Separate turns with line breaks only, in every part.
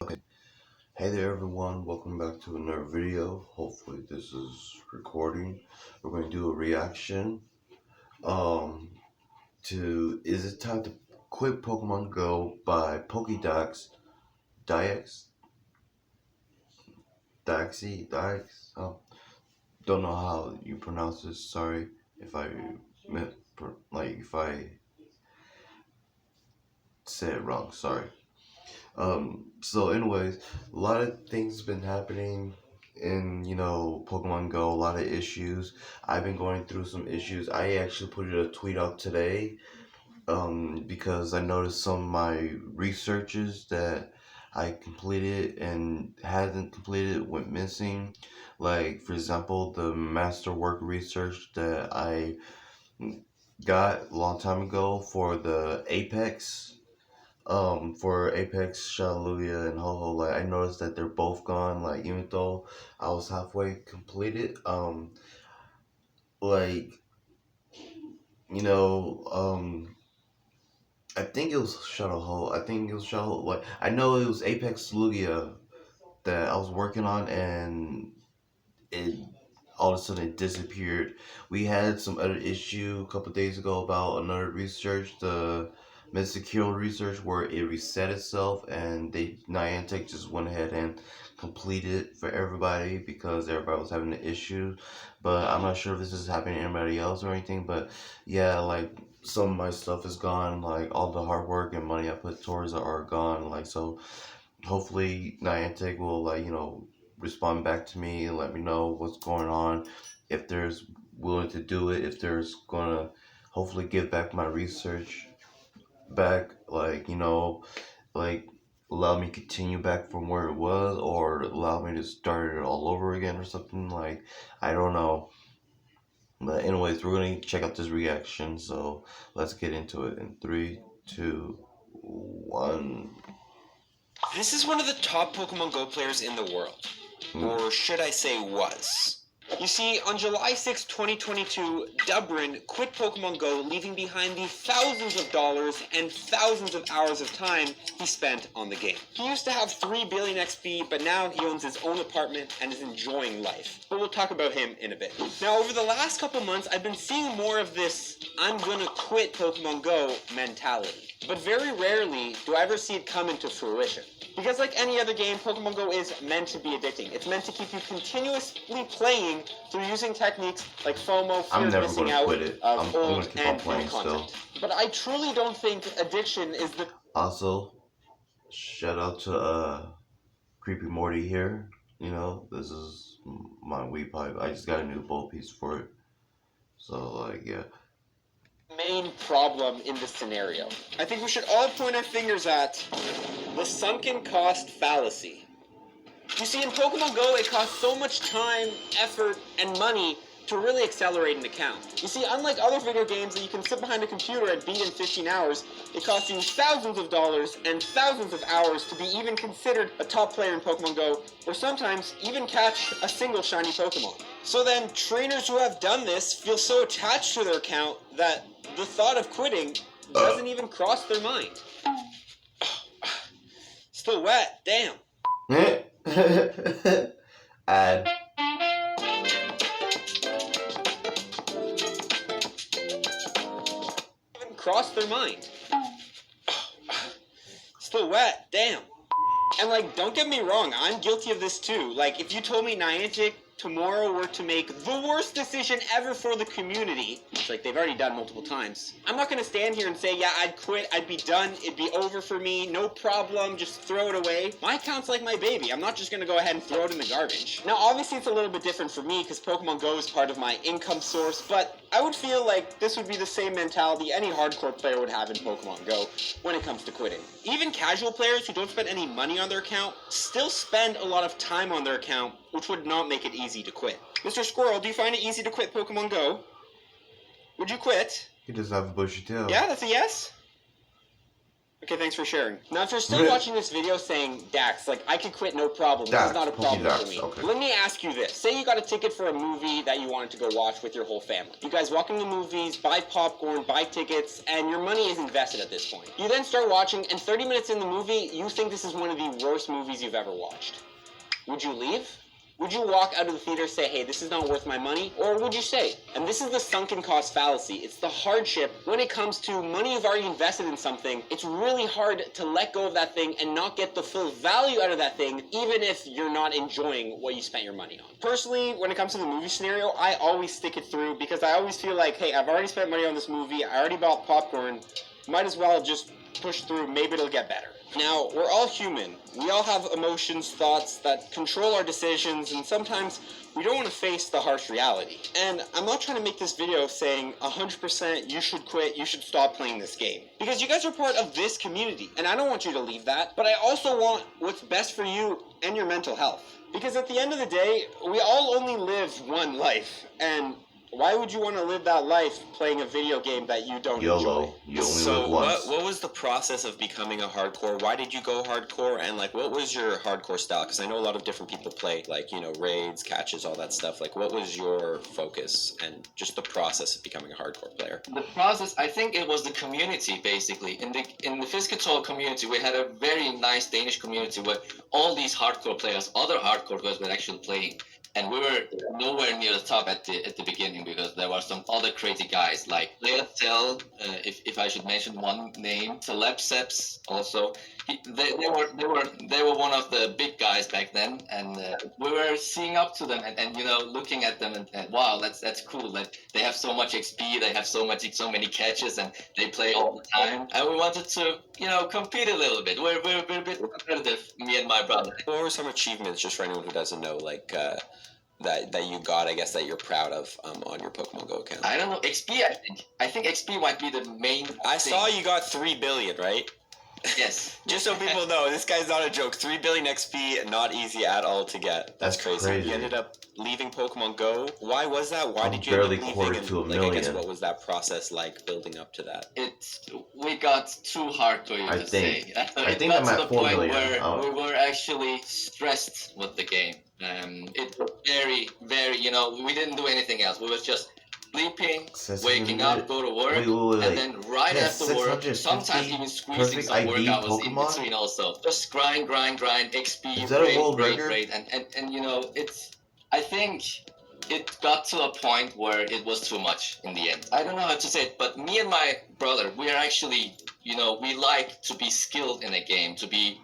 Okay. Hey there everyone, welcome back to another video. Hopefully this is recording. We're going to do a reaction um to Is It Time to Quit Pokemon Go by Pokédex Dax Dax. Don't know how you pronounce this. Sorry if I if I say it wrong. Sorry. So anyways, a lot of things been happening in, Pokemon Go, a lot of issues. I've been going through some issues. I actually put a tweet out today, because I noticed some of my researches that I completed and hadn't completed went missing. Like, for example, the masterwork research that I got a long time ago for the Apex for Apex, Shaluya, and Ho-Ho, like I noticed that they're both gone. Like even though I was halfway completed, like you know, I think it was Shadow Ho. I think it was Shadow. Like I know it was Apex Lugia that I was working on, and it all of a sudden it disappeared. We had some other issue a couple days ago about another research, the Mystic research, where it reset itself, and Niantic just went ahead and completed for everybody because everybody was having an issue. But I'm not sure if this is happening to anybody else or anything. But yeah, like some of my stuff is gone. Like all the hard work and money I put towards it are gone. Like so, hopefully Niantic will respond back to me and let me know what's going on, if there's willing to do it, if there's gonna hopefully give back my research back, like allow me to continue back from where it was, or allow me to start it all over again or something. Like I don't know. But anyways, we're gonna check out this reaction, so let's get into it in 3, 2, 1.
This is one of the top Pokemon Go players in the world. Or should I say was. You see, on July 6, 2022, Dubrin quit Pokemon Go, leaving behind the thousands of dollars and thousands of hours of time he spent on the game. He used to have 3 billion XP, but now he owns his own apartment and is enjoying life. But we'll talk about him in a bit. Now, over the last couple months, I've been seeing more of this I'm gonna quit Pokemon Go mentality. But very rarely do I ever see it come into fruition. Because like any other game, Pokemon Go is meant to be addicting. It's meant to keep you continuously playing through using techniques like FOMO, fear of missing out, of old and new content. But I truly don't think addiction is the...
Also, shout out to Creepy Morty here. This is my weed pipe. I just got a new bowl piece for it. So, yeah.
main problem in this scenario. I think we should all point our fingers at the sunken cost fallacy. You see, in Pokemon Go, it costs so much time, effort, and money to really accelerate an account. You see, unlike other video games that you can sit behind a computer and beat in 15 hours, it costs you thousands of dollars and thousands of hours to be even considered a top player in Pokemon Go, or sometimes even catch a single shiny Pokemon. So then, trainers who have done this feel so attached to their account that the thought of quitting doesn't even cross their mind. Still wet, damn.
Add.
Even cross their mind. Still wet, damn. And don't get me wrong, I'm guilty of this too. If you told me Niantic tomorrow were to make the worst decision ever for the community, which they've already done multiple times, I'm not going to stand here and say, yeah, I'd quit, I'd be done, it'd be over for me, no problem, just throw it away. My account's like my baby. I'm not just going to go ahead and throw it in the garbage. Now, obviously, it's a little bit different for me because Pokemon Go is part of my income source, but I would feel like this would be the same mentality any hardcore player would have in Pokemon Go when it comes to quitting. Even casual players who don't spend any money on their account still spend a lot of time on their account, which would not make it easy to quit. Mr. Squirrel, do you find it easy to quit Pokemon Go? Would you quit?
He doesn't have a bushy tail.
Yeah, that's a yes? Okay, thanks for sharing. Now, if you're still watching this video saying, Dax, like, I could quit no problem, this is not a problem for me.
Okay.
Let me ask you this. Say you got a ticket for a movie that you wanted to go watch with your whole family. You guys walk in the movies, buy popcorn, buy tickets, and your money is invested at this point. You then start watching, and 30 minutes in the movie, you think this is one of the worst movies you've ever watched. Would you leave? Would you walk out of the theater and say, hey, this is not worth my money? Or would you stay? And this is the sunken cost fallacy. It's the hardship when it comes to money you've already invested in something. It's really hard to let go of that thing and not get the full value out of that thing, even if you're not enjoying what you spent your money on. Personally, when it comes to the movie scenario, I always stick it through because I always feel like, hey, I've already spent money on this movie. I already bought popcorn. Might as well just push through. Maybe it'll get better. Now, we're all human. We all have emotions, thoughts that control our decisions, and sometimes we don't want to face the harsh reality. And I'm not trying to make this video saying 100% you should quit, you should stop playing this game. Because you guys are part of this community, and I don't want you to leave that, but I also want what's best for you and your mental health. Because at the end of the day, we all only live one life, and why would you want to live that life playing a video game that you don't
YOLO.
enjoy?
You only
So
live once.
what was the process of becoming a hardcore? Why did you go hardcore? And like, what was your hardcore style? Because I know a lot of different people play, like, you know, raids, catches, all that stuff. Like, what was your focus and just the process of becoming a hardcore player?
The process, I think it was the community, basically. In the Fisketol community, we had a very nice Danish community where all these hardcore players, other hardcore players, were actually playing. And we were nowhere near the top at the beginning because there were some other crazy guys like Leotel, if I should mention one name, Celebseps also. They were one of the big guys back then, and we were seeing up to them and you know, looking at them and wow, that's cool. Like, they have so much XP, they have so many catches, and they play all the time. And we wanted to, you know, compete a little bit. We're a bit competitive, me and my brother.
What were some achievements, just for anyone who doesn't know, like that you got, I guess, that you're proud of on your Pokemon Go account?
I don't know, XP. I think XP might be the main.
I saw you got 3 billion, right?
Yes.
Just so people know, this guy's not a joke. 3 billion XP, not easy at all to get. That's crazy. You ended up leaving Pokemon Go. Why was that? Why did you end up leaving?
To a
and,
million.
I guess, what was that process like building up to that?
We got too hard for you to say.
I think
got
I'm at
to the
4
point
million.
where we were actually stressed with the game. It was very, very, you know, we didn't do anything else. We was just sleeping, waking up, go to work, and then right after work, sometimes even squeezing some work hours in between also. Just grind, XP, rate, and you know, I think it got to a point where it was too much in the end. I don't know how to say it, but me and my brother, we are actually, you know, we like to be skilled in a game,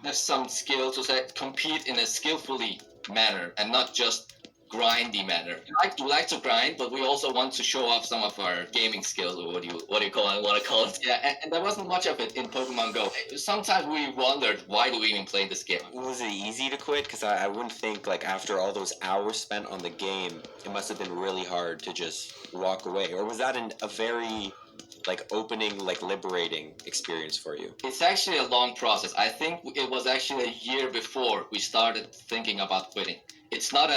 have some skill to compete in a skillfully manner and not just grindy manner. We like to grind, but we also want to show off some of our gaming skills, or what do you want to call it? Yeah, and there wasn't much of it in Pokemon Go. Sometimes we wondered, why do we even play this game?
Was it easy to quit? Because I wouldn't think, like, after all those hours spent on the game, it must have been really hard to just walk away. Or was that a very, like, opening, like, liberating experience for you?
It's actually a long process. I think it was actually a year before we started thinking about quitting. It's not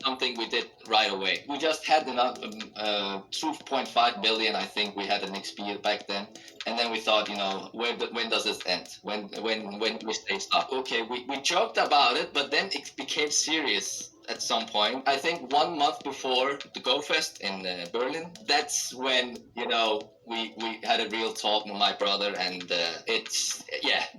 something we did right away. We just had enough 2.5 billion, I think we had an XP back then, and then we thought, you know, when does this end? When we stop? Okay, we joked about it, but then it became serious at some point. I think 1 month before the Go Fest in Berlin, that's when, you know, we had a real talk with my brother, and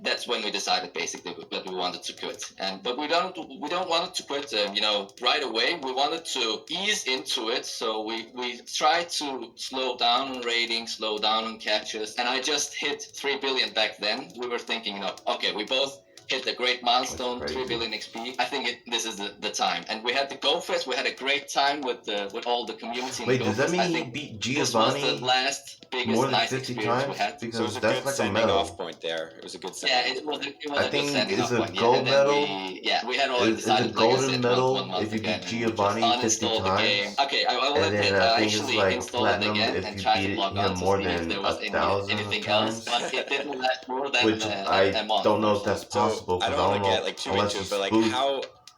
that's when we decided basically that we wanted to quit. But we don't want to quit, you know, right away. We wanted to ease into it, so we tried to slow down on ratings, slow down on catches, and I just hit 3 billion back then. We were thinking, you know, okay, we both hit a great milestone, 3 billion XP. I think this is the time. And we had the Go Fest. We had a great time with all the community.
Wait, does that mean you beat Giovanni
this was the last biggest
more than
nice
50
experience
times?
we had?
Because
So it was a
that's
good
like a
sending
medal.
off point there. It was a good sending
Yeah,
off
it was
I
a good
think
sending
it's
off
a
point.
gold
And then
medal.
we had already
Is
decided,
it
like I
golden
said,
medal
one month
if you
ago,
beat
and
Giovanni
just
50
uninstalled the
times?
game. Okay, I will
And
admit,
then I
I
think it's
actually
like
installed it
platinum
again
if
and
you
tried to
beat
log
him
on to
more
see if
than
there was
1,000
anything else,
times.
but it didn't last more than
Which
a
I
month.
don't know if that's
So
possible
I
because
don't
I
want
don't
to
know
get like too
unless
into
you
it, but like
spook.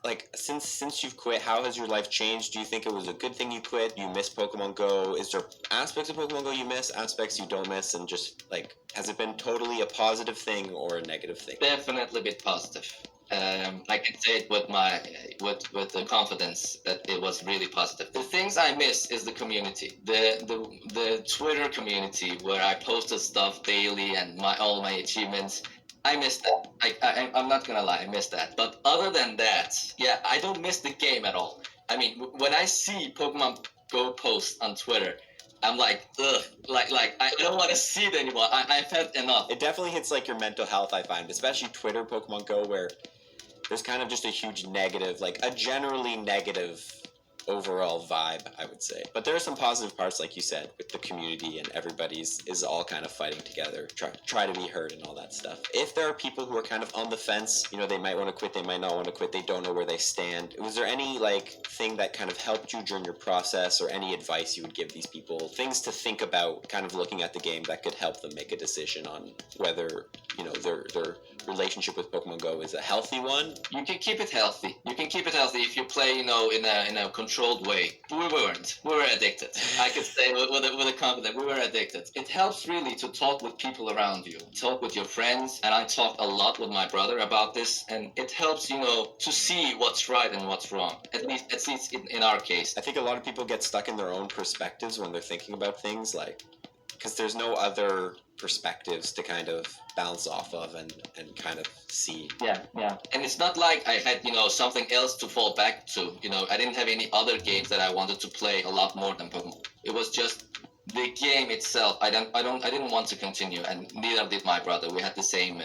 like since you've quit, how has your life changed? Do you think it was a good thing you quit? Do you miss Pokemon Go? Is there aspects of Pokemon Go you miss, aspects you don't miss, and just like has it been totally a positive thing or a negative thing?
Definitely a bit positive. I can say it with my with the confidence that it was really positive. The things I miss is the community, the Twitter community where I posted stuff daily and all my achievements. I miss that. I'm not gonna lie, I miss that. But other than that, yeah, I don't miss the game at all. I mean, when I see Pokemon Go posts on Twitter, I'm like, ugh, like I don't want to see it anymore. I've had enough.
It definitely hits like your mental health, I find, especially Twitter, Pokemon Go, where there's kind of just a huge negative, like a generally negative overall vibe, I would say. But there are some positive parts, like you said, with the community and everybody's is all kind of fighting together, try to be heard and all that stuff. If there are people who are kind of on the fence, you know, they might want to quit, they might not want to quit, they don't know where they stand. Was there any like thing that kind of helped you during your process, or any advice you would give these people, things to think about, kind of looking at the game that could help them make a decision on whether, you know, their relationship with Pokemon Go is a healthy one?
You can keep it healthy. You can keep it healthy if you play, you know, in a controlled way. We weren't. We were addicted. I could say with a confidence, we were addicted. It helps really to talk with people around you, talk with your friends, and I talked a lot with my brother about this, and it helps, you know, to see what's right and what's wrong. At least in our case.
I think a lot of people get stuck in their own perspectives when they're thinking about things, like, because there's no other perspectives to kind of bounce off of and kind of see.
Yeah. And it's not like I had, you know, something else to fall back to. You know, I didn't have any other games that I wanted to play a lot more than Pokemon. It was just the game itself. I didn't want to continue, and neither did my brother. We had the same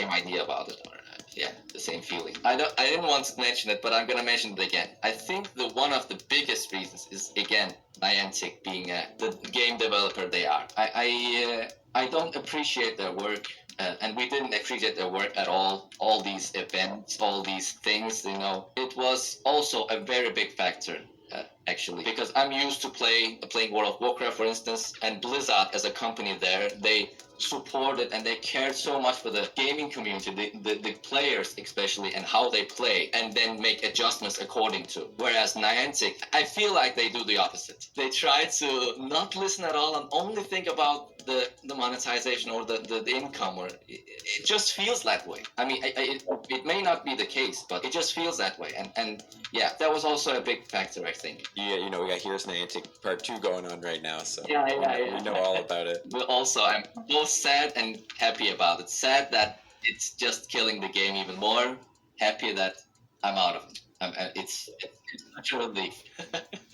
idea about it. Yeah, the same feeling. I didn't want to mention it, but I'm gonna mention it again. I think one of the biggest reasons is, again, Niantic being the game developer they are. I don't appreciate their work, and we didn't appreciate their work at all. All these events, all these things, you know, it was also a very big factor. Actually, because I'm used to playing World of Warcraft, for instance, and Blizzard as a company there, they supported and they cared so much for the gaming community, the players especially, and how they play, and then make adjustments according to. Whereas Niantic, I feel like they do the opposite. They try to not listen at all and only think about the monetization or the income, or it just feels that way. I mean, it may not be the case, but it just feels that way. And yeah, that was also a big factor, I think.
Yeah, you know, we got Here's Niantic Part 2 going on right now, so
yeah.
We know all about it.
But also, I'm both sad and happy about it. Sad that it's just killing the game even more. Happy that I'm out of it. It's such a relief.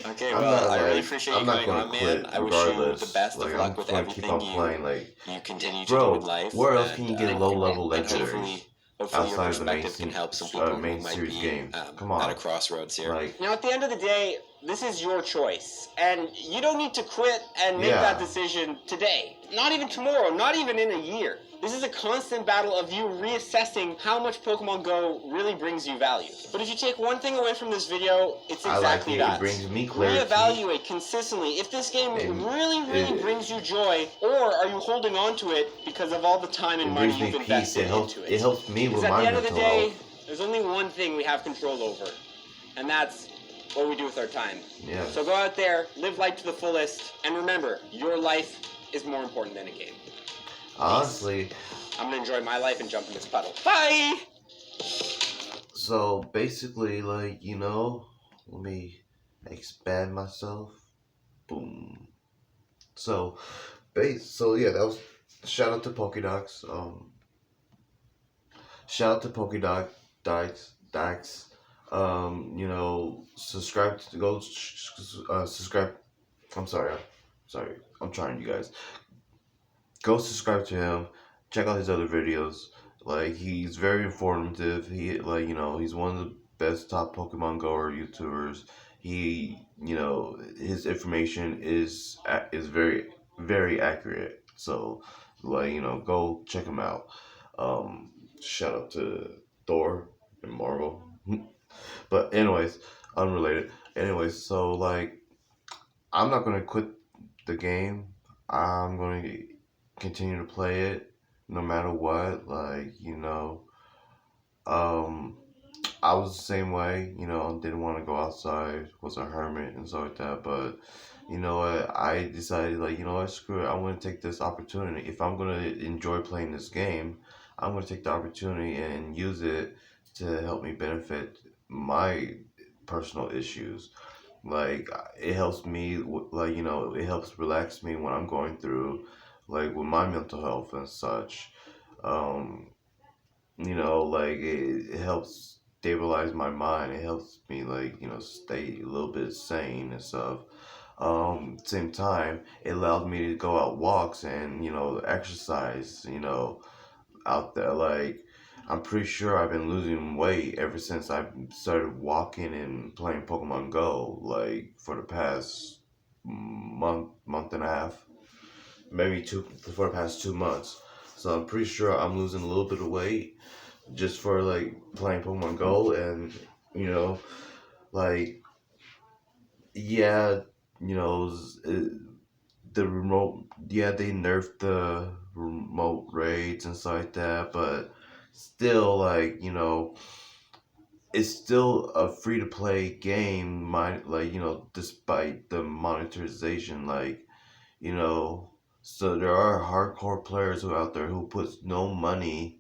Okay, well, I really appreciate you coming on, man. I wish you the best of luck with everything you continue to do in life.
Where else can you get low-level
and
legendaries
hopefully your
outside of the main,
perspective can help some people
main
who might
series
be
games? Come on,
at a crossroads here.
Like,
Now, at the end of the day, this is your choice, and you don't need to quit and make that decision today. Not even tomorrow, not even in a year. This is a constant battle of you reassessing how much Pokemon Go really brings you value. But if you take one thing away from this video, it's exactly that.
It brings me clarity.
Reevaluate consistently if this game really brings you joy, or are you holding on to it because of all the time and money you've invested into it.
It helps me with my mental health.
At the end of the day, there's only one thing we have control over, and that's what we do with our time.
Yeah.
So go out there, live life to the fullest, and remember, your life is more important than a game.
Honestly,
I'm gonna enjoy my life and jump in this puddle. Bye!
So basically, like, you know, let me expand myself. Boom. So yeah, that was shout out to Pokédox. Shout out to Pokédox, Dax. You know, subscribe to subscribe. I'm sorry. I'm trying, you guys. Go subscribe to him. Check out his other videos. Like, he's very informative. He, like, you know, he's one of the best top Pokemon Goer YouTubers. He, you know, his information is very, very accurate. So, like, you know, go check him out. Shout out to Thor and Marvel. But anyways, unrelated. Anyways, so, like, I'm not gonna quit the game. I'm gonna continue to play it no matter what. Like, you know, I I was the same way, didn't want to go outside, was a hermit and stuff like that. But you know what, I decided, like, screw it, I'm gonna take this opportunity. If I'm gonna enjoy playing this game, I'm gonna take the opportunity and use it to help me benefit my personal issues. Like it helps me, like it helps relax me when I'm going through, like with my mental health and such. Um, like it helps stabilize my mind. It helps me, like, stay a little bit sane and stuff. Same time, it allowed me to go out walks and, exercise, out there. Like, I'm pretty sure I've been losing weight ever since I started walking and playing Pokemon Go, like, for the past month and a half, maybe for the past 2 months. So I'm pretty sure I'm losing a little bit of weight just for, like, playing Pokemon Go. And, you know, like, yeah, you know, the remote, yeah, they nerfed the remote raids and stuff like that, but still, like, it's still a free to play game, like, despite the monetization, like, you know, so there are hardcore players who out there who puts no money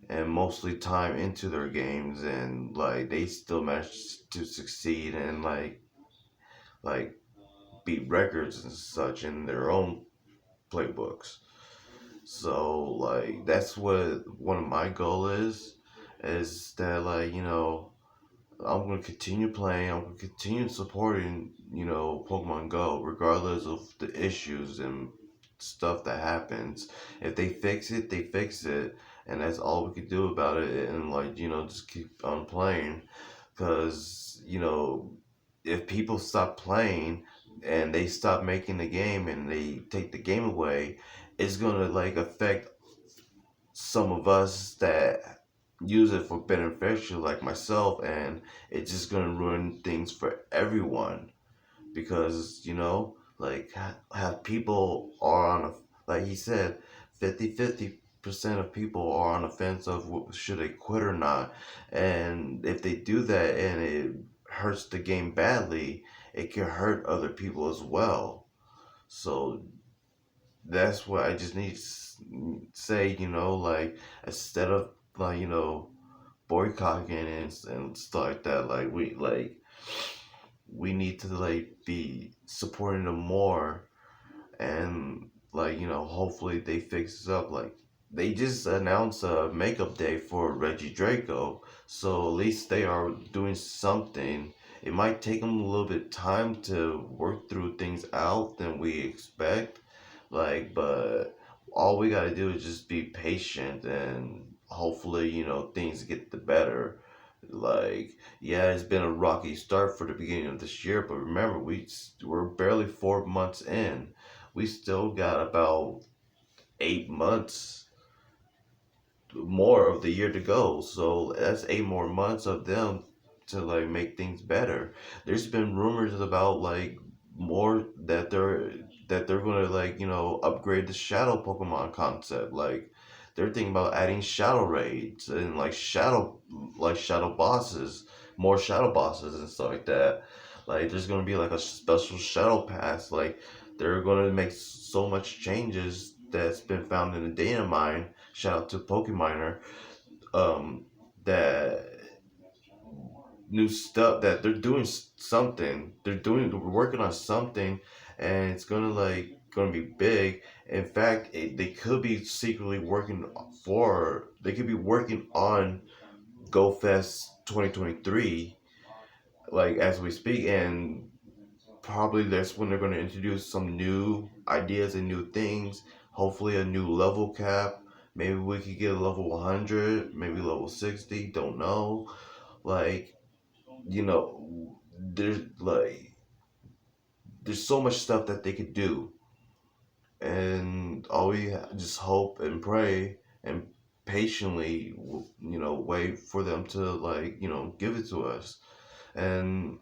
and mostly time into their games, and like they still manage to succeed and like beat records and such in their own playbooks. So like that's what one of my goal is that, like, I'm gonna continue playing. I'm gonna continue supporting, Pokemon Go, regardless of the issues and stuff that happens. If they fix it, they fix it, and that's all we can do about it. And, like, just keep on playing, because if people stop playing and they stop making the game and they take the game away, it's gonna, like, affect some of us that use it for beneficial, like myself, and it's just gonna ruin things for everyone. Because, like, have people are on a, like he said, 50% of people are on the fence of should they quit or not. And if they do that and it hurts the game badly, it can hurt other people as well. So that's what I just need to say, like, instead of, like, boycotting and stuff like that, like, we need to, like, be supporting them more. And, like, hopefully they fix this up. Like, they just announced a makeup day for Reggie Draco, so at least they are doing something. It might take them a little bit time to work through things out than we expect, like, but all we gotta do is just be patient, and hopefully, things get the better. Like, yeah, it's been a rocky start for the beginning of this year, but remember, we're barely 4 months in. We still got about 8 months more of the year to go. So that's 8 more months of them to, like, make things better. There's been rumors about, like, more that they're gonna, like, upgrade the shadow Pokemon concept. Like, they're thinking about adding shadow raids and, like shadow bosses, more shadow bosses and stuff like that. Like, there's gonna be, like, a special shadow pass. Like, they're gonna make so much changes that's been found in the data mine. Shout out to Pokeminer. Um, that new stuff that they're doing something. They're working on something, and it's gonna be big. In fact, they could be secretly working for. They could be working on Go Fest 2023, like, as we speak, and probably that's when they're going to introduce some new ideas and new things. Hopefully, a new level cap. Maybe we could get a level 100, maybe level 60. Don't know. Like, there's like there's so much stuff that they could do, and all we just hope and pray and patiently, wait for them to, like, give it to us. And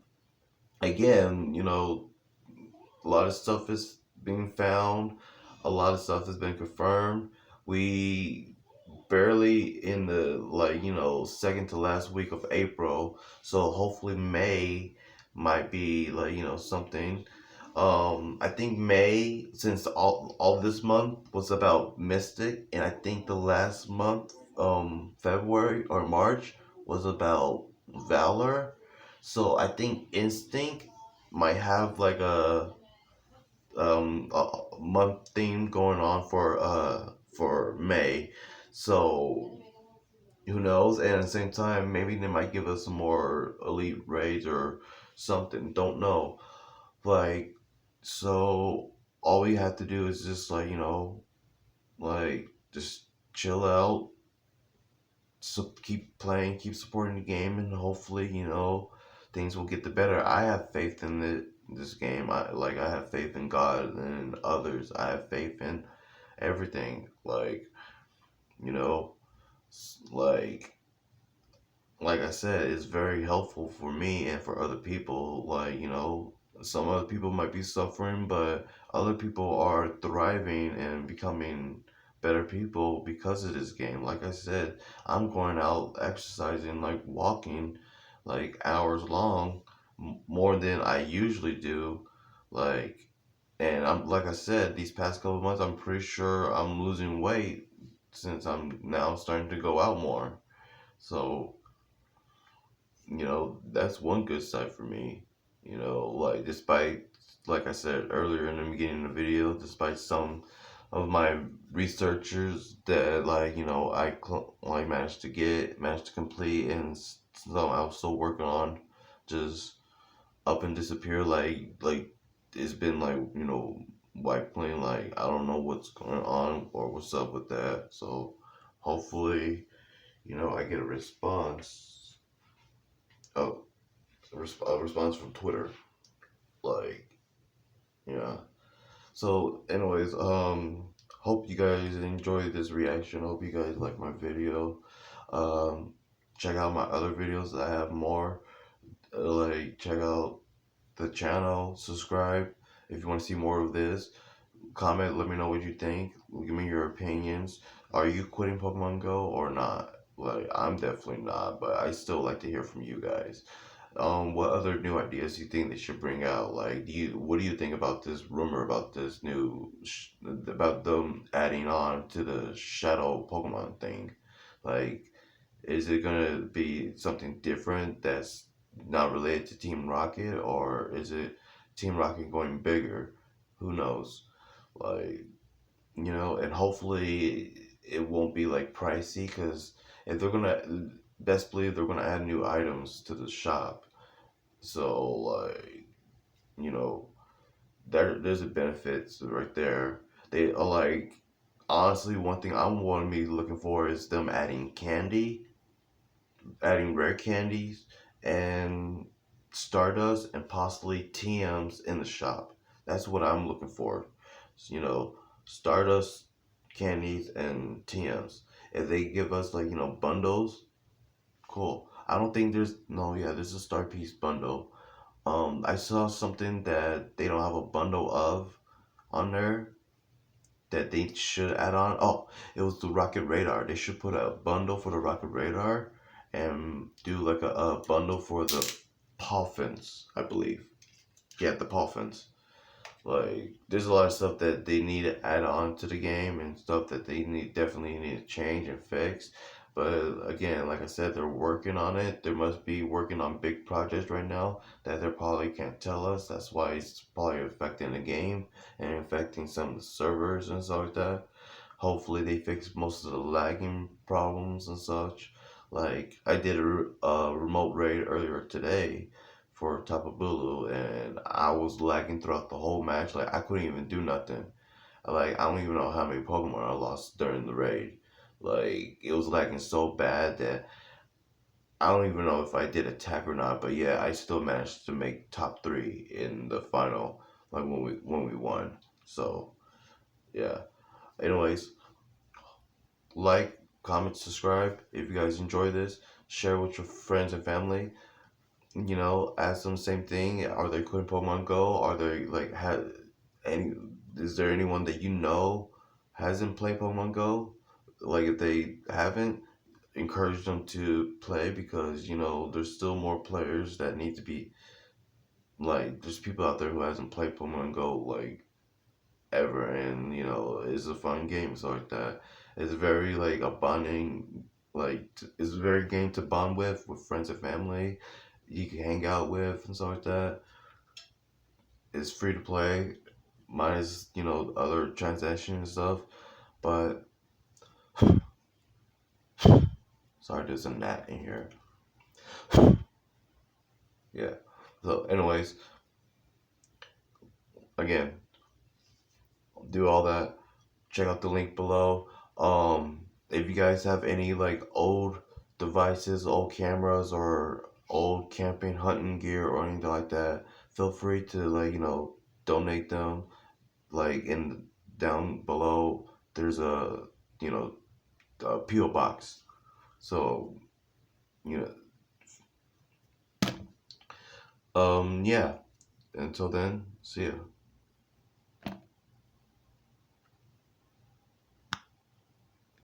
again, a lot of stuff is being found. A lot of stuff has been confirmed. We barely in the second to last week of April, so hopefully May might be something. I think May, since all this month was about Mystic, and I think the last month, February or March, was about Valor. So I think Instinct might have like a month theme going on for May. So who knows? And at the same time, maybe they might give us some more elite raids or something. Don't know. Like, so all we have to do is just just chill out, keep playing, keep supporting the game, and hopefully things will get the better. I have faith in this game. I have faith in God and others. I have faith in everything. You know, like I said, it's very helpful for me and for other people. Some other people might be suffering, but other people are thriving and becoming better people because of this game. Like I said, I'm going out exercising, like walking, like hours long, more than I usually do. Like, and I'm like I said, these past couple of months, I'm pretty sure I'm losing weight since I'm now starting to go out more. So that's one good side for me. Despite, like I said earlier in the beginning of the video, despite some of my researchers that, managed to complete, and some I was still working on, just up and disappear. It's been white plain. I don't know what's going on or what's up with that. So hopefully, I get a response. Oh, a response from Twitter. Like, yeah. So, anyways, hope you guys enjoyed this reaction. Hope you guys like my video. Um, check out my other videos. I have more. Check out the channel. Subscribe if you want to see more of this. Comment. Let me know what you think. Give me your opinions. Are you quitting Pokemon Go or not? I'm definitely not, but I still like to hear from you guys. What other new ideas do you think they should bring out? What do you think about this rumor about this about them adding on to the Shadow Pokemon thing? Like, is it gonna be something different that's not related to Team Rocket, or is it Team Rocket going bigger? Who knows? Like, and hopefully it won't be like pricey, because if they're gonna, best believe they're gonna add new items to the shop. So you know, there's a benefits right there. They are honestly, one thing I'm going to be looking for is them adding rare candies and Stardust and possibly TMs in the shop. That's what I'm looking for. You know, Stardust candies and TMs. If they give us bundles, cool. I don't think there's no, yeah, there's a Star Piece bundle. I saw something that they don't have a bundle of on there that they should add on. Oh, it was the Rocket Radar. They should put a bundle for the Rocket Radar and do like a bundle for the Dolphins, I believe. Yeah, the Dolphins. There's a lot of stuff that they need to add on to the game, and stuff that they definitely need to change and fix. But again, like I said, they're working on it. They must be working on big projects right now that they probably can't tell us. That's why it's probably affecting the game and affecting some of the servers and stuff like that. Hopefully they fix most of the lagging problems and such. I did a remote raid earlier today for Tapu Bulu, and I was lagging throughout the whole match. I couldn't even do nothing. I don't even know how many Pokemon I lost during the raid. It was lagging so bad that I don't even know if I did attack or not. But yeah, I still managed to make top 3 in the final, when we won. So yeah. Anyways, comment, subscribe if you guys enjoy this. Share with your friends and family. Ask them the same thing. Are they quitting Pokemon Go? Are they any? Is there anyone that hasn't played Pokemon Go? like if they haven't, encourage them to play because there's still more players that need to be like. There's people out there who hasn't played Pokemon Go like ever, and it's a fun game. So like that, it's very like a bonding. Like it's a very game to bond with friends and family. You can hang out with and stuff like that. It's free to play, minus other transactions and stuff. But sorry, there's a gnat in here. Yeah. So, anyways, again, do all that. Check out the link below. If you guys have any like old devices, old cameras, or old camping, hunting gear, or anything like that, feel free to like donate them. Like in down below, there's you know a PO box. So you yeah. Until then, see ya.